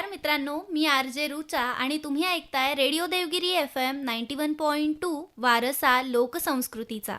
नमस्कार मित्रांनो, मी आर.जे. रुचा आणि तुम्ही ऐकताय रेडिओ देवगिरी FM 91.2 वारसा लोकसंस्कृतीचा.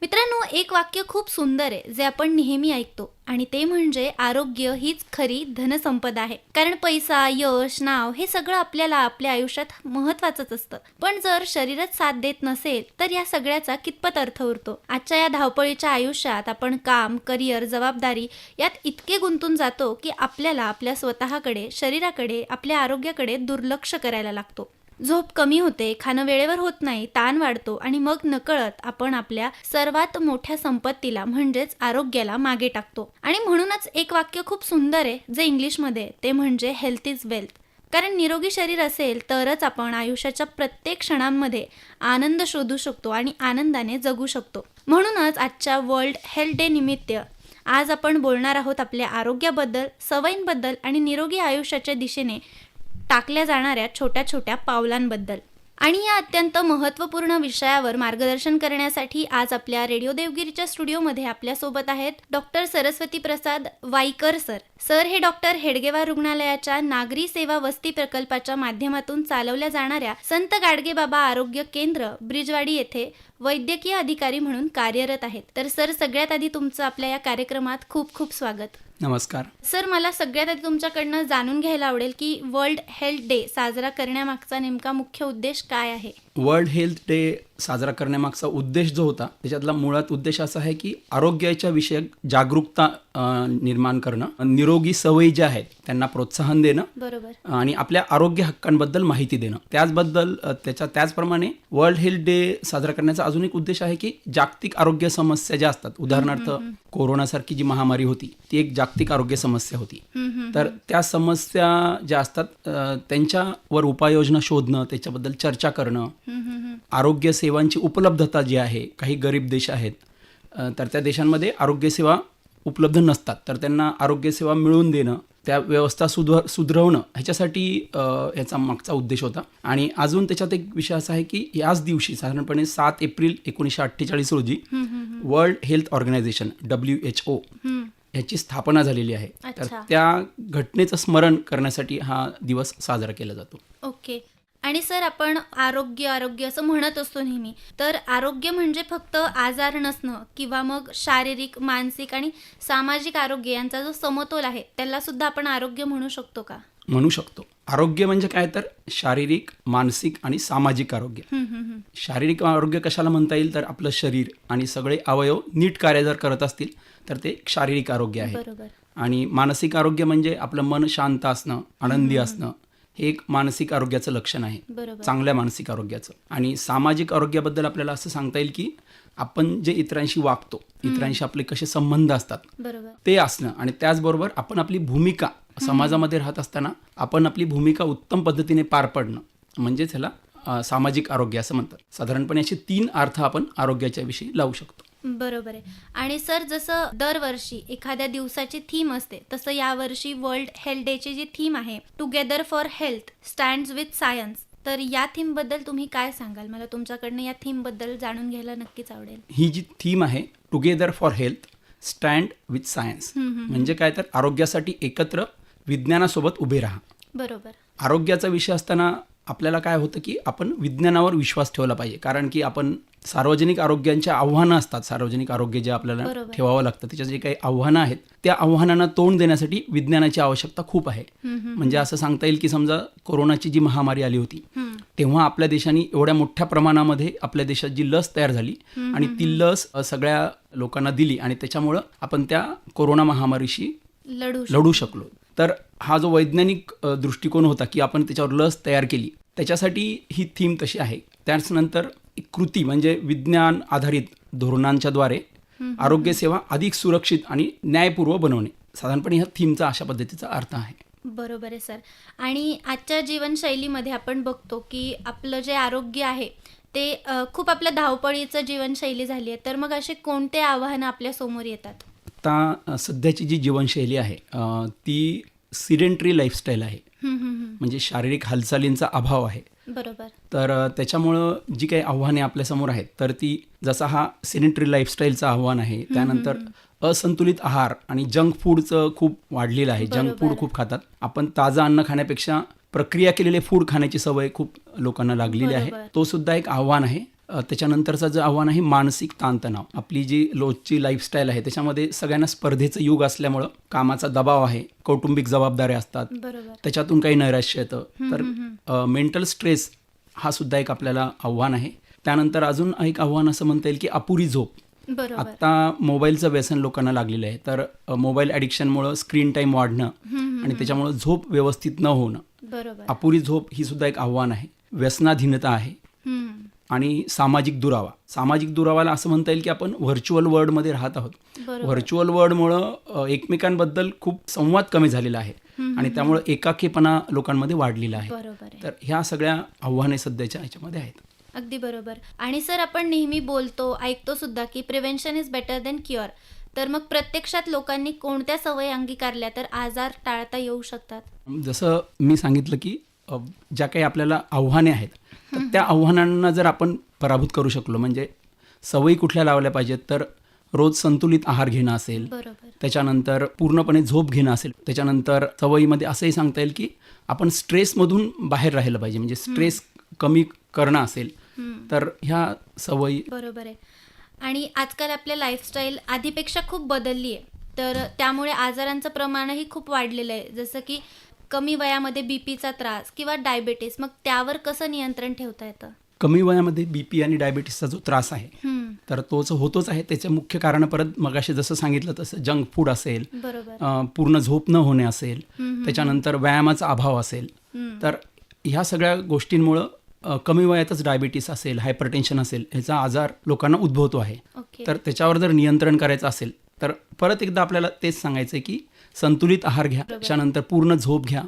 मित्रांनो, एक वाक्य खूप सुंदर आहे जे आपण नेहमी ऐकतो आणि ते म्हणजे आरोग्य हीच खरी धनसंपदा आहे. कारण पैसा, यश, नाव हे सगळं आपल्याला आपल्या आयुष्यात महत्त्वाचंच असतं. पण जर शरीरच साथ देत नसेल तर या सगळ्याचा कितपत अर्थ उरतो. आजच्या या धावपळीच्या आयुष्यात आपण काम, करिअर, जबाबदारी यात इतके गुंतून जातो की आपल्याला आपल्या स्वतःकडे, शरीराकडे, आपल्या आरोग्याकडे दुर्लक्ष करायला लागतो. झोप कमी होते, खाणं वेळेवर होत नाही, ताण वाढतो आणि मग नकळत आपण आपल्या सर्वात मोठ्या संपत्तीला म्हणजेच आरोग्याला मागे टाकतो. आणि म्हणूनच एक वाक्य खूप सुंदर आहे जे इंग्लिशमध्ये, ते म्हणजे हेल्थ इज वेल्थ. कारण निरोगी शरीर असेल तरच आपण आयुष्याच्या प्रत्येक क्षणांमध्ये आनंद शोधू शकतो आणि आनंदाने जगू शकतो. म्हणूनच आजच्या वर्ल्ड हेल्थ डे निमित्त आज आपण बोलणार आहोत आपल्या आरोग्याबद्दल, सवयींबद्दल आणि निरोगी आयुष्याच्या दिशेने टाकल्या जाणाऱ्या छोट्या छोट्या पावलांबद्दल. आणि या अत्यंत महत्त्वपूर्ण विषयावर मार्गदर्शन करण्यासाठी आज आपल्या रेडिओ देवगिरीच्या स्टुडिओमध्ये आपल्यासोबत आहेत डॉक्टर सरस्वती प्रसाद वाईकर सर. सर हे डॉक्टर हेडगेवार रुग्णालयाच्या नागरी सेवा वस्ती प्रकल्पाच्या माध्यमातून चालवल्या जाणाऱ्या संत गाडगेबाबा आरोग्य केंद्र ब्रिजवाडी येथे वैद्यकीय अधिकारी म्हणून कार्यरत आहेत. तर सर, सगळ्यात आधी तुमचं आपल्या या कार्यक्रमात खूप खूप स्वागत. नमस्कार सर, मला सगळ्यात आधी तुमच्याकडनं जाणून घ्यायला आवडेल की वर्ल्ड हेल्थ डे साजरा करण्यामागचा नेमका मुख्य उद्देश काय आहे? वर्ल्ड हेल्थ डे साजरा करण्यामागचा उद्देश जो होता त्याच्यातला मुळात उद्देश असा आहे की आरोग्याच्या विषयक जागरूकता निर्माण करणं, निरोगी सवयी ज्या आहेत त्यांना प्रोत्साहन देणं, बरोबर, आणि आपल्या आरोग्य हक्कांबद्दल माहिती देणं. त्याचप्रमाणे वर्ल्ड हेल्थ डे साजरा करण्याचा अजून एक उद्देश आहे की जागतिक आरोग्य समस्या ज्या असतात, उदाहरणार्थ कोरोनासारखी जी महामारी होती ती एक जागतिक आरोग्य समस्या होती. तर त्या समस्या ज्या असतात त्यांच्यावर उपाययोजना शोधणं, त्याच्याबद्दल चर्चा करणं, आरोग्य सेवांची उपलब्धता जी आहे, काही गरीब देश आहेत तर त्या देशांमध्ये आरोग्यसेवा उपलब्ध नसतात, तर त्यांना आरोग्यसेवा मिळवून देणं, त्या व्यवस्था सुधरवणं, ह्याच्यासाठी याचा मागचा उद्देश होता. आणि अजून त्याच्यात एक विषय असा आहे की याच दिवशी साधारणपणे 7 एप्रिल 1948 रोजी वर्ल्ड हेल्थ ऑर्गनायझेशन WHO ह्याची स्थापना झालेली आहे. तर त्या घटनेचं स्मरण करण्यासाठी हा दिवस साजरा केला जातो. ओके. आणि सर, आपण आरोग्य आरोग्य असं म्हणत असतो नेहमी, तर आरोग्य म्हणजे फक्त आजार नसणं किंवा मग शारीरिक, मानसिक आणि सामाजिक आरोग्य यांचा जो समतोल आहे त्याला सुद्धा आपण आरोग्य म्हणू शकतो का? म्हणू शकतो. आरोग्य म्हणजे काय तर शारीरिक, मानसिक आणि सामाजिक आरोग्य. शारीरिक आरोग्य कशाला म्हणता येईल तर आपलं शरीर आणि सगळे अवयव नीट कार्य जर करत असतील तर ते शारीरिक आरोग्य आहे. बरोबर. आणि मानसिक आरोग्य म्हणजे आपलं मन शांत असणं, आनंदी असणं, हे एक मानसिक आरोग्याचं लक्षण आहे, चांगल्या मानसिक आरोग्याचं. आणि सामाजिक आरोग्याबद्दल आपल्याला असं सांगता येईल की आपण जे इतरांशी वागतो, इतरांशी आपले कसे संबंध असतात ते असणं, आणि त्याचबरोबर आपण आपली भूमिका समाजामध्ये राहत असताना आपण आपली भूमिका उत्तम पद्धतीने पार पडणं, म्हणजेच ह्याला सामाजिक आरोग्य असं म्हणतात. साधारणपणे असे 3 अर्थ आपण आरोग्याच्या विषयी लावू शकतो. बरोबर आहे. आणि सर, जसं दरवर्षी एखाद्या दिवसाची थीम असते तसं यावर्षी वर्ल्ड हेल्थ डेची जी थीम आहे, together for health stands with science, तर या थीम बद्दल तुम्ही काय सांगाल? मला तुमच्याकडनं या थीम बद्दल जाणून घ्यायला नक्कीच आवडेल. ही जी थीम आहे together for health stand with science, म्हणजे काय तर आरोग्यासाठी एकत्र विज्ञानासोबत उभे राहा. बरोबर. आरोग्याचा विषय असताना आपल्याला काय होतं की आपण विज्ञानावर विश्वास ठेवला पाहिजे, कारण की आपण सार्वजनिक आरोग्यांच्या आव्हानं असतात, सार्वजनिक आरोग्य जे आपल्याला ठेवावं लागतं, त्याच्यात जे काही आव्हानं आहेत त्या आव्हानांना तोंड देण्यासाठी विज्ञानाची आवश्यकता खूप आहे. म्हणजे असं सांगता येईल की समजा कोरोनाची जी महामारी आली होती तेव्हा आपल्या देशाने एवढ्या मोठ्या प्रमाणामध्ये आपल्या देशात जी लस तयार झाली आणि ती लस सगळ्या लोकांना दिली आणि त्याच्यामुळं आपण त्या कोरोना महामारीशी लढू शकलो. तर हा जो वैज्ञानिक दृष्टिकोन होता की आपण त्याच्यावर लस तयार केली, त्याच्यासाठी ही थीम तशी आहे. त्यानंतर एक कृती म्हणजे विज्ञान आधारित धोरणांच्याद्वारे आरोग्यसेवा अधिक सुरक्षित आणि न्यायपूर्व बनवणे, साधारणपणे ह्या थीमचा अशा पद्धतीचा अर्थ आहे. बरोबर आहे सर. आणि आजच्या जीवनशैलीमध्ये आपण बघतो की आपलं जे आरोग्य आहे ते खूप आपल्या धावपळीचं जीवनशैली झाली आहे, तर मग असे कोणते आव्हानं आपल्या समोर येतात? आता सध्याची जी जीवनशैली आहे ती सिडेंटरी लाईफस्टाईल आहे, म्हणजे शारीरिक हालचालींचा अभाव आहे. बरोबर. तर त्याच्यामुळं जी काही आव्हाने आपल्यासमोर आहेत तर ती, जसा हा सिडेंटरी लाईफस्टाईलचं आव्हान आहे, त्यानंतर असंतुलित आहार आणि जंक फूडचं खूप वाढलेलं आहे. जंक फूड खूप खातात. आपण ताजं अन्न खाण्यापेक्षा प्रक्रिया केलेले फूड खाण्याची सवय खूप लोकांना लागलेली आहे. तो सुद्धा एक आव्हान आहे. त्याच्यानंतरचं जे आव्हान आहे मानसिक ताणतणाव. आपली जी रोजची लाईफस्टाईल आहे त्याच्यामध्ये सगळ्यांना स्पर्धेचं युग असल्यामुळं कामाचा दबाव आहे, कौटुंबिक जबाबदाऱ्या असतात, त्याच्यातून काही नैराश्य येतं. तर मेंटल स्ट्रेस हा सुद्धा एक आपल्याला आव्हान आहे. त्यानंतर अजून एक आव्हान असं म्हणता येईल की अपुरी झोप. आता मोबाईलचं व्यसन लोकांना लागलेलं आहे. तर मोबाईल ॲडिक्शनमुळं स्क्रीन टाईम वाढणं आणि त्याच्यामुळं झोप व्यवस्थित न होणं, अपुरी झोप ही सुद्धा एक आव्हान आहे. व्यसनाधीनता आहे आणि सामाजिक दुरावा. सामाजिक दुरावाला असं म्हणता येईल की आपण व्हर्च्युअल वर्ल्डमध्ये राहत आहोत. व्हर्च्युअल वर्ल्डमुळं एकमेकांबद्दल खूप संवाद कमी झालेला आहे आणि त्यामुळं एकाकीपणा लोकांमध्ये वाढलेला आहे. तर ह्या सगळ्या आव्हाने सध्याच्या ह्याच्यामध्ये आहेत. अगदी बरोबर. आणि सर आपण नेहमी बोलतो, ऐकतो सुद्धा की prevention is better than cure. तर मग प्रत्यक्षात लोकांनी कोणत्या सवयी अंगीकारल्या तर आजार टाळता येऊ शकतात? जसं मी सांगितलं की ज्या काही आपल्याला आव्हाने आहेत तर त्या आव्हानांना जर आपण पराभूत करू शकलो, म्हणजे सवयी कुठल्या लावल्या पाहिजेत, तर रोज संतुलित आहार घेणं असेल, त्याच्यानंतर पूर्णपणे झोप घेणं असेल, त्याच्यानंतर सवयीमध्ये असंही सांगता येईल की आपण स्ट्रेसमधून बाहेर राहिलं पाहिजे, म्हणजे स्ट्रेस कमी करणं असेल तर ह्या सवयी. बरोबर आहे. आणि आजकाल आपल्या लाईफस्टाईल आधीपेक्षा खूप बदलली आहे, तर त्यामुळे आजारांचं प्रमाणही खूप वाढलेलं आहे. जसं की कमी वयामध्ये बीपीचा त्रास किंवा डायबिटीस, मग त्यावर कसं नियंत्रण ठेवता येतं? कमी वयामध्ये बीपी आणि डायबिटीसचा जो त्रास आहे तर तोच होतोच आहे. त्याचे मुख्य कारण परत मगाशी जसं सांगितलं तसं जंक फूड असेल, पूर्ण झोप न होणे असेल, त्याच्यानंतर व्यायामाचा अभाव असेल. तर ह्या सगळ्या गोष्टींमुळं कमी वयातच डायबिटीस असेल, हायपरटेन्शन असेल, ह्याचा आजार लोकांना उद्भवतो आहे. तर त्याच्यावर जर नियंत्रण करायचं असेल तर परत एकदा आपल्याला तेच सांगायचं आहे की संतुलित आहार घ्या, त्याच्यानंतर पूर्ण झोप घ्या,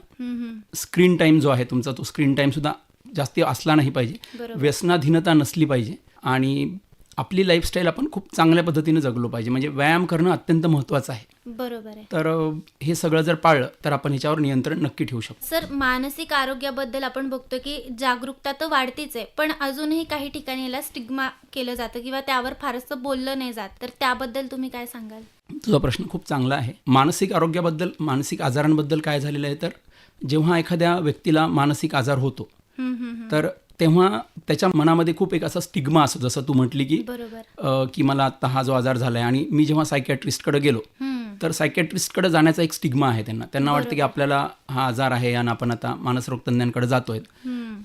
स्क्रीन टाईम जो आहे तुमचा तो स्क्रीन टाईम सुद्धा जास्ती असला नाही पाहिजे, व्यसनाधीनता नसली पाहिजे आणि आपली लाईफस्टाईल आपण खूप चांगल्या पद्धतीने जगलो पाहिजे. म्हणजे व्यायाम करणं अत्यंत महत्त्वाचं आहे. बरोबर आहे. तर हे सगळं जर पाळलं तर आपण ह्याच्यावर नियंत्रण नक्की ठेवू शकतो. सर मानसिक आरोग्याबद्दल आपण बघतो की जागरूकता तर वाढतीच आहे, पण अजूनही काही ठिकाणी याला स्टिग्मा केलं जातं किंवा त्यावर फारसं बोललं नाही जात. तर त्याबद्दल तुम्ही काय सांगाल? तुझा प्रश्न खूप चांगला आहे. मानसिक आरोग्याबद्दल, मानसिक आजारांबद्दल काय झालेलं आहे, तर जेव्हा एखाद्या व्यक्तीला मानसिक आजार होतो तर तेव्हा त्याच्या मनामध्ये खूप एक असा स्टिग्मा असतो. जसं तू म्हटली की मला आता हा जो आजार झाला आहे आणि मी जेव्हा सायकॅट्रिस्टकडे गेलो तर सायकॅट्रिस्टकडे जाण्याचा एक स्टिग्मा आहे. त्यांना वाटतं की आपल्याला हा आजार आहे आणि आपण आता मानसरोग तज्ञांकडे जातोय.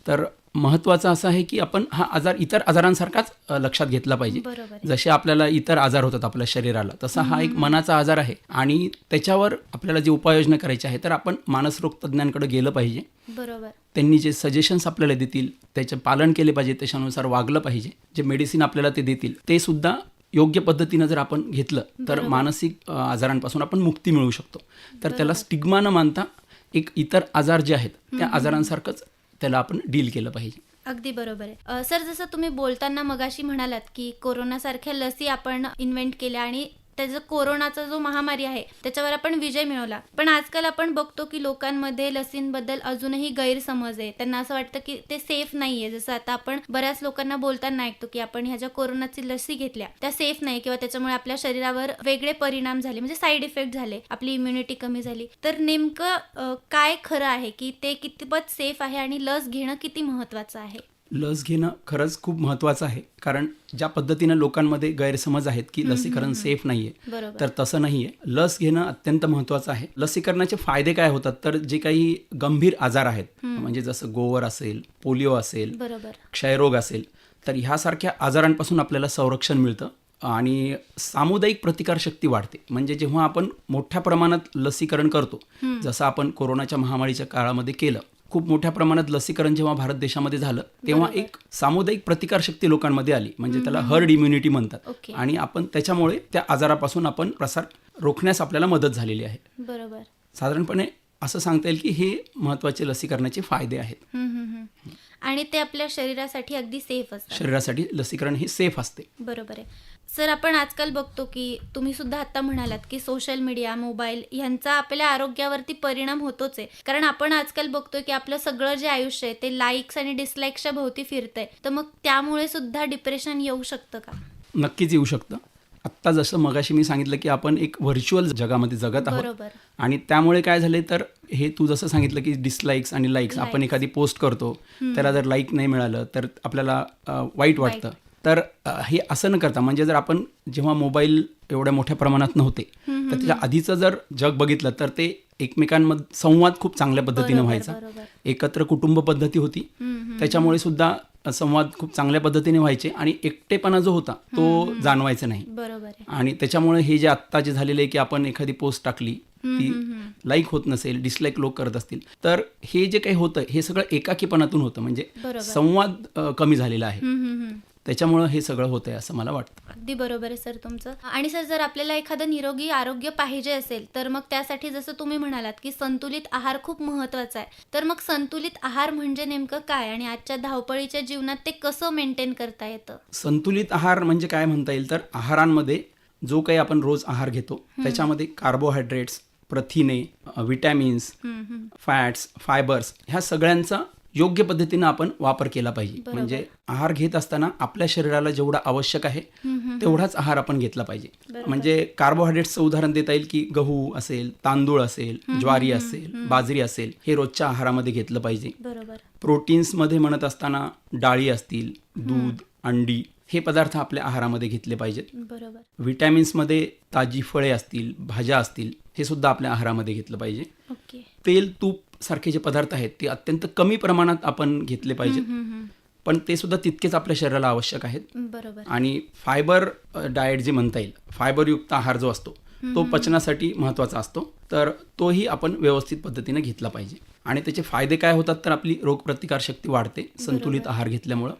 तर महत्त्वाचं असं आहे की आपण हा आजार इतर आजारांसारखाच लक्षात घेतला पाहिजे. जसे आपल्याला इतर आजार होतात आपल्या शरीराला, तसा हा एक मनाचा आजार आहे आणि त्याच्यावर आपल्याला जे उपाययोजना करायची आहे तर आपण मानसरोग तज्ञांकडे गेलं पाहिजे. त्यांनी जे सजेशन्स आपल्याला देतील त्याचे पालन केले पाहिजे, त्याच्यानुसार वागलं पाहिजे. जे मेडिसिन आपल्याला ते देतील ते सुद्धा योग्य पद्धतीनं जर आपण घेतलं तर मानसिक आजारांपासून आपण मुक्ती मिळवू शकतो. तर त्याला स्टिग्मा न मानता एक इतर आजार जे आहेत त्या आजारांसारखंच त्याला आपण डील केलं पाहिजे. अगदी बरोबर आहे. सर जसं तुम्ही बोलताना मगाशी म्हणालात की कोरोनासारख्या लसी आपण इन्व्हेंट केल्या आणि त्याचा कोरोनाचा जो महामारी आहे त्याच्यावर आपण विजय मिळवला, पण आजकाल आपण बघतो की लोकांमध्ये लसींबद्दल अजूनही गैरसमज आहे. त्यांना असं वाटतं की ते सेफ नाहीये. जसं आता आपण बऱ्याच लोकांना बोलताना ऐकतो की आपण ह्या ज्या कोरोनाची लसी घेतल्या त्या सेफ नाही किंवा त्याच्यामुळे आपल्या शरीरावर वेगळे परिणाम झाले, म्हणजे साईड इफेक्ट झाले, आपली इम्युनिटी कमी झाली. तर नेमकं काय खरं आहे की ते कितपत सेफ आहे आणि लस घेणं किती महत्त्वाचं आहे? लस घेणं खरंच खूप महत्त्वाचं आहे, कारण ज्या पद्धतीनं लोकांमध्ये गैरसमज आहेत की लसीकरण सेफ नाहीये, तर तसं नाहीये. लस घेणं अत्यंत महत्त्वाचं आहे. लसीकरणाचे फायदे काय होतात, तर जे काही गंभीर आजार आहेत, म्हणजे जसं गोवर असेल, पोलिओ असेल, क्षयरोग असेल, तर ह्यासारख्या आजारांपासून आपल्याला संरक्षण मिळतं आणि सामुदायिक प्रतिकारशक्ती वाढते. म्हणजे जेव्हा आपण मोठ्या प्रमाणात लसीकरण करतो, जसं आपण कोरोनाच्या महामारीच्या काळामध्ये केलं, खूप मोठ्या प्रमाणात लसीकरण जेव्हा भारत देशामध्ये झालं तेव्हा एक सामुदायिक प्रतिकारशक्ती लोकांमध्ये आली, म्हणजे त्याला हर्ड इम्युनिटी म्हणतात. आणि आपण त्याच्यामुळे त्या आजारापासून आपण प्रसार रोखण्यास आपल्याला मदत झालेली आहे. बरोबर. साधारणपणे असं सांगता येईल की हे महत्त्वाचे लसीकरणाचे फायदे आहेत. आणि ते आपल्या शरीरासाठी अगदी सेफ असतात. शरीरासाठी लसीकरण हे सेफ असते. बरोबर आहे. सर आपण आजकाल बघतो की तुम्ही सुद्धा आता म्हणालात की सोशल मीडिया, मोबाईल ह्यांचा आपल्या आरोग्यावरती परिणाम होतोच आहे. कारण आपण आजकाल बघतोय की आपलं सगळं जे आयुष्य आहे ते लाईक्स आणि डिसलाईक्सच्या भोवती फिरतंय. तर मग त्यामुळे सुद्धा डिप्रेशन येऊ शकतं का? नक्कीच येऊ शकतं. आत्ता जसं मगाशी मी सांगितलं की आपण एक व्हर्च्युअल जगामध्ये जगत आहोत बरोबर. आणि त्यामुळे काय झाले तर हे तू जसं सांगितलं की डिसलाईक्स आणि लाईक्स आपण एखादी पोस्ट करतो त्याला जर लाईक नाही मिळालं तर आपल्याला वाईट वाटतं. तर हे असं न करता म्हणजे जर आपण जेव्हा मोबाईल एवढ्या मोठ्या प्रमाणात नव्हते तर त्याच्या आधीचं जर जग बघितलं तर ते एकमेकांमध्ये संवाद खूप चांगल्या पद्धतीने व्हायचा. एकत्र कुटुंब पद्धती होती त्याच्यामुळे सुद्धा संवाद खूप चांगल्या पद्धतीने व्हायचे आणि एकटेपणा जो होता तो जाणवायचा नाही. आणि त्याच्यामुळे हे जे आत्ता जे झालेलं आहे की आपण एखादी पोस्ट टाकली ती लाईक होत नसेल, डिसलाईक लोक करत असतील तर हे जे काही होतं हे सगळं एकाकीपणातून होतं. म्हणजे संवाद कमी झालेला आहे. त्याच्यामुळं हे सगळं होतंय असं मला वाटतं. अगदी बरोबर आहे सर तुमचं. आणि सर जर आपल्याला एखादं निरोगी आरोग्य पाहिजे असेल तर मग त्यासाठी जसं तुम्ही म्हणालात की संतुलित आहार खूप महत्त्वाचा आहे. तर मग संतुलित आहार म्हणजे नेमकं काय आणि आजच्या धावपळीच्या जीवनात ते कसं मेंटेन करता येतं? संतुलित आहार म्हणजे काय म्हणता येईल तर आहारांमध्ये जो काही आपण रोज आहार घेतो त्याच्यामध्ये कार्बोहायड्रेट्स, प्रथिने, विटॅमिन्स, फॅट्स, फायबर्स ह्या सगळ्यांचा योग्य पद्धतीनं आपण वापर केला पाहिजे. म्हणजे आहार घेत असताना आपल्या शरीराला जेवढा आवश्यक आहे तेवढाच आहार आपण घेतला पाहिजे. म्हणजे कार्बोहायड्रेट्सचं उदाहरण देता येईल की गहू असेल, तांदूळ असेल, ज्वारी असेल, बाजरी असेल हे रोजच्या आहारामध्ये घेतलं पाहिजे. प्रोटीन्समध्ये म्हणत असताना डाळी असतील, दूध, अंडी हे पदार्थ आपल्या आहारामध्ये घेतले पाहिजेत. विटॅमिन्समध्ये ताजी फळे असतील, भाज्या असतील हे सुद्धा आपल्या आहारामध्ये घेतलं पाहिजे. तेल, तूप सारखे जे पदार्थ आहेत ते अत्यंत कमी प्रमाणात आपण घेतले पाहिजेत पण ते सुद्धा तितकेच आपल्या शरीराला आवश्यक आहेत. आणि फायबर डाएट जे म्हणता येईल, फायबरयुक्त आहार जो असतो तो पचनासाठी महत्त्वाचा असतो तर तोही आपण व्यवस्थित पद्धतीने घेतला पाहिजे. आणि त्याचे फायदे काय होतात तर आपली रोगप्रतिकार शक्ती वाढते संतुलित आहार घेतल्यामुळं,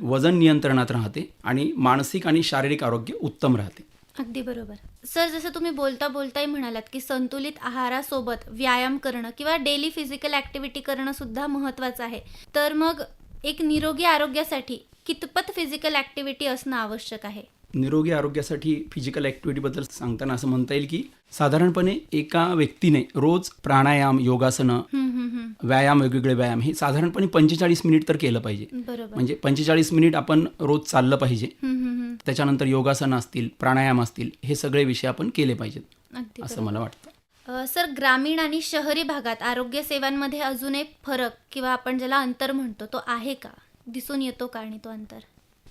वजन नियंत्रणात राहते आणि मानसिक आणि शारीरिक आरोग्य उत्तम राहते. अगदी बरोबर. सर जसं तुम्ही बोलताही म्हणालात की संतुलित आहारासोबत व्यायाम करणं किंवा डेली फिजिकल ॲक्टिव्हिटी करणं सुद्धा महत्त्वाचं आहे. तर मग एक निरोगी आरोग्यासाठी कितपत फिजिकल ॲक्टिव्हिटी असणं आवश्यक आहे? निरोगी आरोग्यासाठी फिजिकल ॲक्टिव्हिटीबद्दल सांगताना असं म्हणता येईल की साधारणपणे एका व्यक्तीने रोज प्राणायाम, योगासनं, व्यायाम, वेगवेगळे व्यायाम हे साधारणपणे 45 मिनिट तर केलं पाहिजे. म्हणजे 45 मिनिट आपण रोज चाललं पाहिजे. त्याच्यानंतर योगासनं असतील, प्राणायाम असतील हे सगळे विषय आपण केले पाहिजेत असं मला वाटतं. सर ग्रामीण आणि शहरी भागात आरोग्य सेवांमध्ये अजून एक फरक किंवा आपण ज्याला अंतर म्हणतो तो आहे का? दिसून येतो का? आणि तो अंतर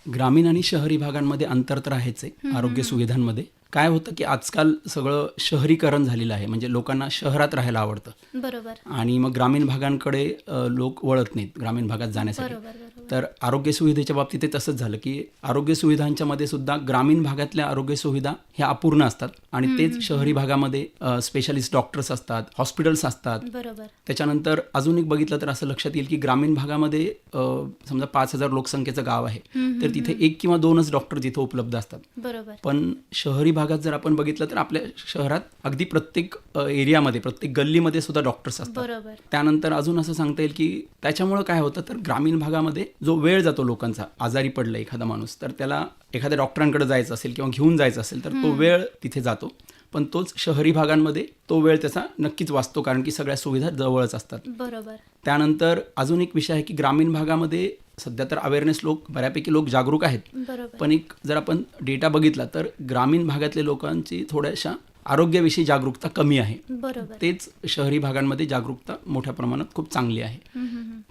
ग्रामीण आणि शहरी भागांमध्ये अंतर तर आहेच आहे. आरोग्य सुविधांमध्ये काय होतं की आजकाल सगळं शहरीकरण झालेलं आहे. म्हणजे लोकांना शहरात राहायला आवडतं आणि मग ग्रामीण भागांकडे लोक वळत नाहीत ग्रामीण भागात जाण्यासाठी. तर आरोग्य सुविधेच्या बाबतीत ते तसंच झालं की आरोग्य सुविधांच्या मध्ये सुद्धा ग्रामीण भागातल्या आरोग्य सुविधा ह्या अपूर्ण असतात आणि तेच शहरी भागामध्ये स्पेशालिस्ट डॉक्टर्स असतात, हॉस्पिटल्स असतात. त्याच्यानंतर अजून एक बघितलं तर असं लक्षात येईल की ग्रामीण भागामध्ये समजा 5,000 लोकसंख्येचं गाव आहे तर तिथे 1 किंवा 2च डॉक्टर जिथे उपलब्ध असतात. पण शहरी भागात जर आपण बघितलं तर आपल्या शहरात अगदी प्रत्येक एरियामध्ये, प्रत्येक गल्लीमध्ये सुद्धा डॉक्टर्स असतात. त्यानंतर अजून असं सांगता येईल की त्याच्यामुळं काय होतं तर ग्रामीण भागामध्ये जो वेळ जातो लोकांचा, आजारी पडला एखादा माणूस तर त्याला एखाद्या डॉक्टरांकडे जायचं असेल किंवा घेऊन जायचं असेल तर तो वेळ तिथे जातो. पण तोच शहरी भागांमध्ये तो वेळ त्याचा नक्कीच वाचतो कारण की सगळ्या सुविधा जवळच असतात. त्यानंतर अजून एक विषय आहे की ग्रामीण भागामध्ये सध्या तर अवेअरनेस बऱ्यापैकी लोक जागरूक आहेत पण एक जर आपण डेटा बघितला तर ग्रामीण भागातल्या लोकांची थोड्याशा आरोग्याविषयी जागरूकता कमी आहे. तेच शहरी भागांमध्ये जागरूकता मोठ्या प्रमाणात खूप चांगली आहे.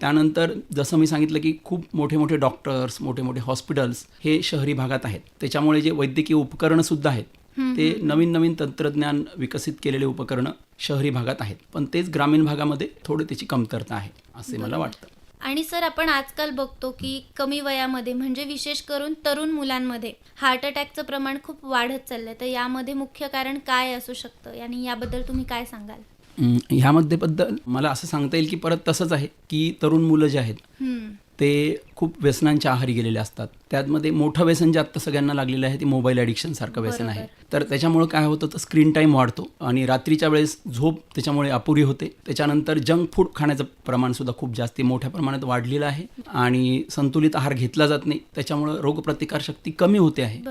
त्यानंतर जसं मी सांगितलं की खूप मोठे मोठे डॉक्टर्स, मोठे मोठे हॉस्पिटल्स हे शहरी भागात आहेत. त्याच्यामुळे जे वैद्यकीय उपकरणं सुद्धा आहेत ते नवीन नवीन तंत्रज्ञान विकसित केलेले उपकरणं शहरी भागात आहेत पण तेच ग्रामीण भागामध्ये थोडी त्याची कमतरता आहे असे मला वाटतं. आणि सर आपण आजकाल बघतो की कमी वयामध्ये म्हणजे विशेष करून तरुण मुलांमध्ये हार्ट अटॅकचं प्रमाण खूप वाढत चाललंय. तर यामध्ये मुख्य कारण काय असू शकतं आणि याबद्दल तुम्ही काय सांगाल? ह्यामध्ये मला असं सांगता येईल की परत तसंच आहे की तरुण मुलं जे आहेत ते खूप व्यसनांच्या आहारी गेलेले असतात. त्यामध्ये मोठं व्यसन जे आत्ता सगळ्यांना लागलेलं आहे ते मोबाईल ॲडिक्शन सारखं व्यसन आहे. तर त्याच्यामुळे काय होतं तर स्क्रीन टाईम वाढतो आणि रात्रीच्या वेळेस झोप त्याच्यामुळे अपुरी होते. त्याच्यानंतर जंक फूड खाण्याचं प्रमाण सुद्धा खूप जास्त मोठ्या प्रमाणात वाढलेलं आहे आणि संतुलित आहार घेतला जात नाही त्याच्यामुळे रोगप्रतिकारशक्ती कमी होते आहे.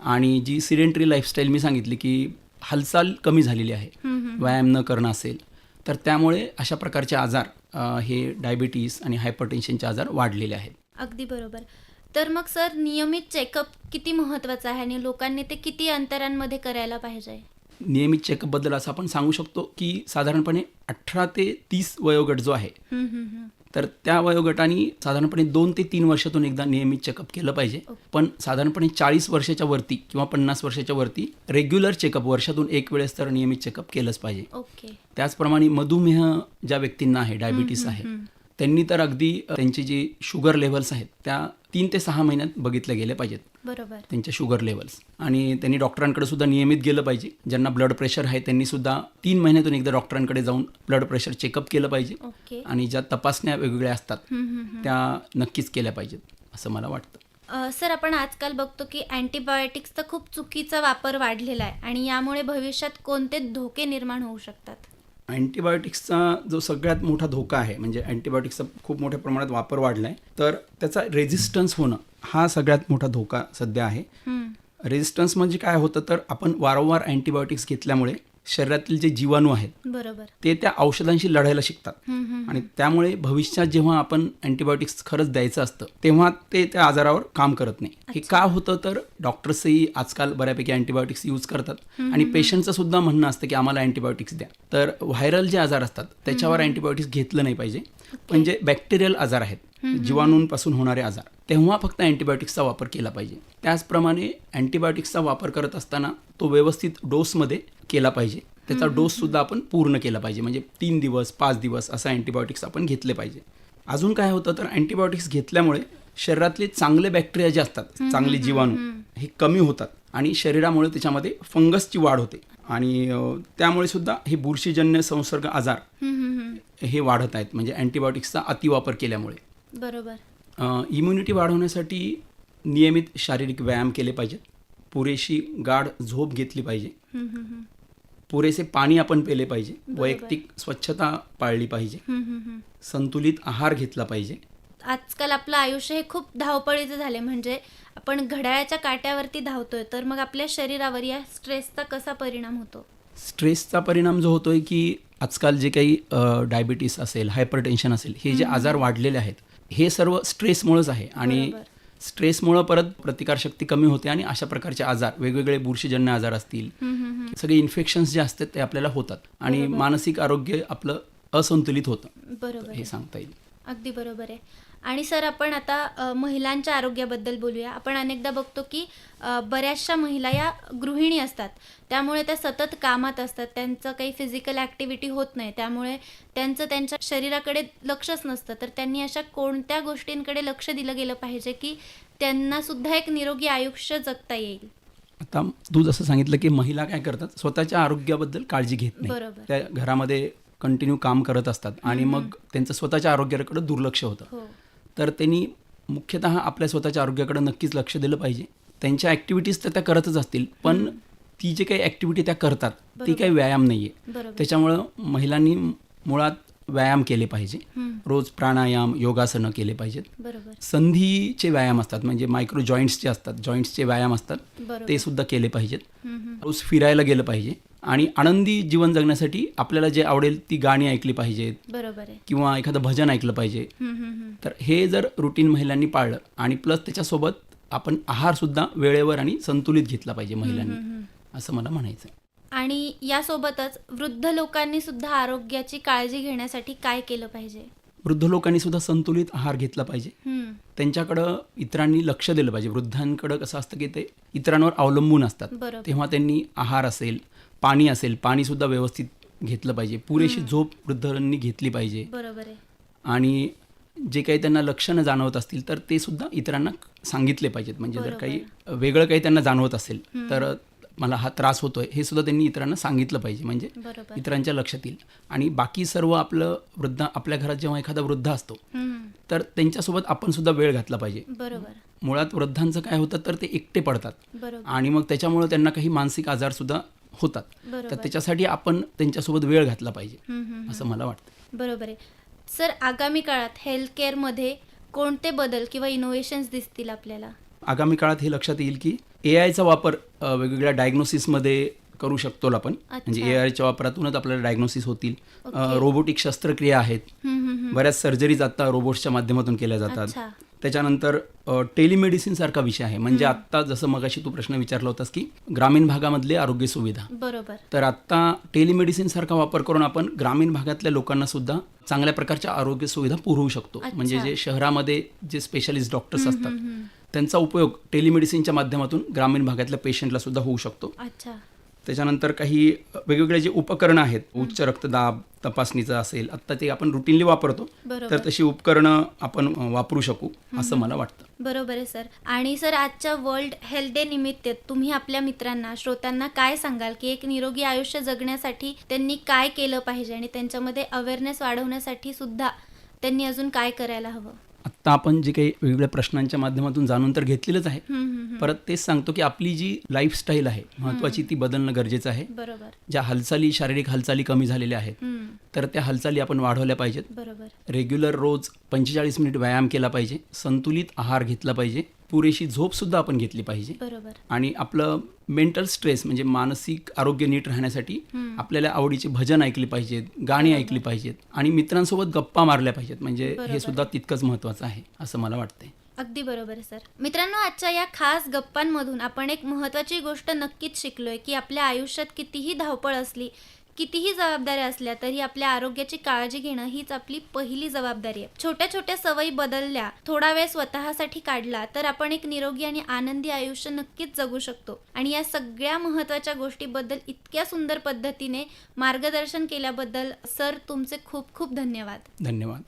आणि जी सिडेंटरी लाईफस्टाईल मी सांगितली की हालचाल कमी झालेली आहे, व्यायाम न करणं असेल तर त्यामुळे अशा प्रकारचे आजार हे डायबिटीस आणि हायपरटेन्शनचे आजार वाढलेले आहेत. अगदी बरोबर. तर मग सर नियमित चेकअप किती महत्त्वाचं आहे आणि लोकांनी ते किती अंतरांमध्ये करायला पाहिजे? नियमित चेकअपबद्दल असं आपण सांगू शकतो की साधारणपणे 18 ते 30 वयोगट जो आहे तर त्या वयोगटाने साधारणपणे 2 ते 3 वर्षातून एकदा नियमित चेकअप केलं पाहिजे. पण साधारणपणे 40 वर्षाच्या वरती किंवा 50 वर्षाच्या वरती रेग्युलर चेकअप वर्षातून एक वेळेस तर नियमित चेकअप केलंच पाहिजे. ओके. त्याचप्रमाणे मधुमेह ज्या व्यक्तींना आहे, डायबिटीस आहे, त्यांनी तर अगदी त्यांची जी शुगर लेव्हल्स आहेत त्या 3 ते 6 महिन्यात बघितले गेले पाहिजेत. बरोबर. त्यांच्या शुगर लेवल्स. आणि त्यांनी डॉक्टरांकडे सुद्धा नियमित गेलं पाहिजे. ज्यांना ब्लड प्रेशर आहे त्यांनी सुद्धा 3 महिन्यातून एकदा डॉक्टरांकडे जाऊन ब्लड प्रेशर चेकअप केलं पाहिजे. ओके. आणि ज्या तपासण्या वेगवेगळ्या असतात त्या नक्कीच केल्या पाहिजेत असं मला वाटतं. सर आपण आजकाल बघतो की अँटीबायोटिक्सचा खूप चुकीचा वापर वाढलेला आहे आणि यामुळे भविष्यात कोणते धोके निर्माण होऊ शकतात? अँटीबायोटिक्सचा जो सगळ्यात मोठा धोका आहे म्हणजे अँटीबायोटिक्सचा खूप मोठ्या प्रमाणात वापर वाढला आहे तर त्याचा रेझिस्टन्स होणं हा सगळ्यात मोठा धोका सध्या आहे. रेझिस्टन्स म्हणजे काय होतं तर आपण वारंवार अँटीबायोटिक्स घेतल्यामुळे शरीरातील जे जीवाणू आहेत बरोबर ते त्या औषधांशी लढायला शिकतात आणि त्यामुळे भविष्यात जेव्हा आपण अँटीबायोटिक्स खरंच द्यायचं असतं तेव्हा ते त्या आजारावर काम करत नाही. हे का होतं तर डॉक्टर्सही आजकाल बऱ्यापैकी अँटीबायोटिक्स यूज करतात आणि पेशंटचं सुद्धा म्हणणं असतं की आम्हाला अँटीबायोटिक्स द्या. तर व्हायरल जे आजार असतात त्याच्यावर अँटीबायोटिक्स घेतलं नाही पाहिजे. पण जे बॅक्टेरियल आजार आहेत, जीवाणूंपासून होणारे आजार, तेव्हा फक्त अँटीबायोटिक्सचा वापर केला पाहिजे. त्याचप्रमाणे अँटीबायोटिक्सचा वापर करत असताना तो व्यवस्थित डोसमध्ये केला पाहिजे. त्याचा डोससुद्धा आपण पूर्ण केला पाहिजे. म्हणजे 3 दिवस 5 दिवस असं अँटीबायोटिक्स आपण घेतले पाहिजे. अजून काय होतं तर अँटीबायोटिक्स घेतल्यामुळे शरीरातले चांगले बॅक्टेरिया जे असतात, चांगले जीवाणू हे कमी होतात आणि शरीरामुळे त्याच्यामध्ये फंगसची वाढ होते आणि त्यामुळे सुद्धा हे बुरशीजन्य संसर्ग आजार हे वाढत आहेत म्हणजे अँटीबायोटिक्सचा अतिवापर केल्यामुळे. बरोबर. इम्युनिटी वाढवण्यासाठी नियमित शारीरिक व्यायाम केले पाहिजेत. पुरेशी गाढ झोप घेतली पाहिजे. पुरेसे पाणी आपण पेले पाहिजे. वैयक्तिक स्वच्छता पाळली पाहिजे. संतुलित आहार घेतला पाहिजे. आजकाल आपलं आयुष्य हे खूप धावपळीचं झाले म्हणजे आपण घड्याळाच्या काट्यावरती धावतोय तर मग आपल्या शरीरावर या स्ट्रेसचा कसा परिणाम होतो? स्ट्रेसचा परिणाम जो होतोय की आजकाल जे काही डायबिटीस असेल, हायपरटेन्शन असेल, हे जे आजार वाढलेले आहेत हे सर्व स्ट्रेसमुळेच आहे आणि स्ट्रेसमुळं परत प्रतिकारशक्ती कमी होते आणि अशा प्रकारचे आजार, वेगवेगळे बुरशीजन्य आजार असतील, सगळे इन्फेक्शन्स जे असतात ते आपल्याला होतात आणि मानसिक आरोग्य आपलं असंतुलित होतं. बरोबर, हे सांगता येईल. अगदी बरोबर आहे. आणि सर आपण आता महिलांच्या आरोग्याबद्दल बोलूया. आपण अनेकदा बघतो की बऱ्याचशा महिला या गृहिणी असतात त्यामुळे त्या सतत कामात असतात. त्यांचं काही फिजिकल ॲक्टिव्हिटी होत नाही त्यामुळे त्यांचं त्यांच्या शरीराकडे लक्षच नसतं. तर त्यांनी अशा कोणत्या गोष्टींकडे लक्ष दिलं गेलं पाहिजे की त्यांना सुद्धा एक निरोगी आयुष्य जगता येईल? आता तू जसं सांगितलं की महिला काय करतात स्वतःच्या आरोग्याबद्दल काळजी घेत नाही. बरोबर. त्या घरामध्ये कंटिन्यू काम करत असतात आणि मग त्यांचं स्वतःच्या आरोग्याकडे दुर्लक्ष होतं. तर त्यांनी मुख्यतः आपल्या स्वतःच्या आरोग्याकडे नक्कीच लक्ष दिलं पाहिजे. त्यांच्या ॲक्टिव्हिटीज तर त्या करतच असतील पण ती जी काही ॲक्टिव्हिटी त्या करतात ती काही व्यायाम नाही आहे. त्याच्यामुळं महिलांनी मुळात व्यायाम केले पाहिजे. रोज प्राणायाम, योगासनं केले पाहिजेत. संधीचे व्यायाम असतात म्हणजे मायक्रो जॉईंट्स जे असतात, जॉईंट्सचे व्यायाम असतात ते सुद्धा केले पाहिजेत. रोज फिरायला गेलं पाहिजे आणि आनंदी जीवन जगण्यासाठी आपल्याला जे आवडेल ती गाणी ऐकली पाहिजेत. बरोबर आहे. किंवा एखादं भजन ऐकलं पाहिजे. तर हे जर रुटीन महिलांनी पाळलं आणि प्लस त्याच्यासोबत आपण आहारसुद्धा वेळेवर आणि संतुलित घेतला पाहिजे महिलांनी, असं मला म्हणायचं. आणि यासोबतच वृद्ध लोकांनी सुद्धा आरोग्याची काळजी घेण्यासाठी काय केलं पाहिजे? वृद्ध लोकांनी सुद्धा संतुलित आहार घेतला पाहिजे. त्यांच्याकडं इतरांनी लक्ष दिलं पाहिजे. वृद्धांकडं कसं असतं की ते इतरांवर अवलंबून असतात. तेव्हा त्यांनी आहार असेल, पाणी असेल, पाणीसुद्धा व्यवस्थित घेतलं पाहिजे. पुरेशी झोप वृद्धांनी घेतली पाहिजे. बरोबर आहे. आणि जे काही त्यांना लक्षणं जाणवत असतील तर ते सुद्धा इतरांना सांगितले पाहिजेत. म्हणजे जर काही वेगळं काही त्यांना जाणवत असेल तर मला हा त्रास होतोय हे सुद्धा त्यांनी इतरांना सांगितलं पाहिजे म्हणजे इतरांच्या लक्षात येईल. आणि बाकी सर्व आपल्या घरात जेव्हा एखादा वृद्ध असतो तर त्यांच्यासोबत आपण सुद्धा वेळ घातला पाहिजे. मुळात वृद्धांचं काय होतं तर ते एकटे पडतात आणि मग त्याच्यामुळे त्यांना काही मानसिक आजार सुद्धा होतात. तर त्याच्यासाठी आपण त्यांच्यासोबत वेळ घातला पाहिजे असं मला वाटतं. बरोबर आहे. सर आगामी काळात हेल्थ केअरमध्ये कोणते बदल किंवा इनोव्हेशन्स दिसतील आपल्याला? आगामी काळात हे लक्षात येईल की AI चा वापर वेगवेगळ्या डायग्नोसिसमध्ये करू शकतो आपण. म्हणजे AI च्या वापरातूनच आपल्याला डायग्नोसिस होतील. रोबोटिक शस्त्रक्रिया आहेत. बऱ्याच सर्जरीज आता रोबोट्सच्या माध्यमातून केल्या जातात. त्याच्यानंतर टेलिमेडिसिन सारखा विषय आहे. म्हणजे आत्ता जसं मगाशी तू प्रश्न विचारला होतास की ग्रामीण भागामधले आरोग्य सुविधा, बरोबर. तर आत्ता टेलिमेडिसिन सारखा वापर करून आपण ग्रामीण भागातल्या लोकांना सुद्धा चांगल्या प्रकारच्या आरोग्य सुविधा पुरवू शकतो. अच्छा. म्हणजे जे शहरामध्ये जे स्पेशालिस्ट डॉक्टर्स असतात त्यांचा उपयोग टेलिमेडिसिनच्या माध्यमातून ग्रामीण भागातल्या पेशंटला सुद्धा होऊ शकतो. अच्छा. त्याच्यानंतर काही वेगवेगळे जे उपकरणं आहेत, उच्च रक्तदाब तपासणीचं असेल, आत्ता ते आपण रुटीनली वापरतो, बरोबर. तर तशी उपकरणं आपण वापरू शकू असं मला वाटतं. बरोबर आहे सर. आणि सर, आजच्या वर्ल्ड हेल्थ डे निमित्त तुम्ही आपल्या मित्रांना, श्रोत्यांना काय सांगाल की एक निरोगी आयुष्य जगण्यासाठी त्यांनी काय केलं पाहिजे आणि त्यांच्यामध्ये अवेअरनेस वाढवण्यासाठी सुद्धा त्यांनी अजून काय करायला हवं? आत्ता आपण जे काही वेगवेगळ्या प्रश्नांच्या माध्यमातून जाणून तर घेतलेलंच आहे. परत तेच सांगतो की आपली जी लाईफस्टाईल आहे महत्त्वाची, ती बदलणं गरजेचं आहे. बरोबर. ज्या हालचाली, शारीरिक हालचाली कमी झालेल्या आहेत, तर त्या हालचाली आपण वाढवल्या पाहिजेत. बरोबर. रेग्युलर रोज 45 मिनिट व्यायाम केला पाहिजे, संतुलित आहार घेतला पाहिजे, पुरेशी झोपसुद्धा आपण घेतली पाहिजे. बरोबर. आणि आपलं मेंटल स्ट्रेस म्हणजे मानसिक आरोग्य नीट राहण्यासाठी आपल्याला आवडीचे भजन ऐकले पाहिजेत, गाणी ऐकली पाहिजेत आणि मित्रांसोबत गप्पा मारल्या पाहिजेत. म्हणजे हे सुद्धा तितकंच महत्त्वाचं आहे असं मला वाटतंय. अगदी बरोबर आहे सर. मित्रांनो, आजच्या या खास गप्पांमधून आपण एक महत्त्वाची गोष्ट नक्कीच शिकलोय की आपल्या आयुष्यात कितीही धावपळ असली, कितीही जबाबदाऱ्या असल्या तरी आपल्या आरोग्याची काळजी घेणं हीच आपली पहिली जबाबदारी आहे. छोट्या छोट्या सवयी बदलल्या, थोडा वेळ स्वतःसाठी काढला तर आपण एक निरोगी आणि आनंदी आयुष्य नक्कीच जगू शकतो. आणि या सगळ्या महत्त्वाच्या गोष्टीबद्दल इतक्या सुंदर पद्धतीने मार्गदर्शन केल्याबद्दल सर तुमचे खूप खूप धन्यवाद. धन्यवाद.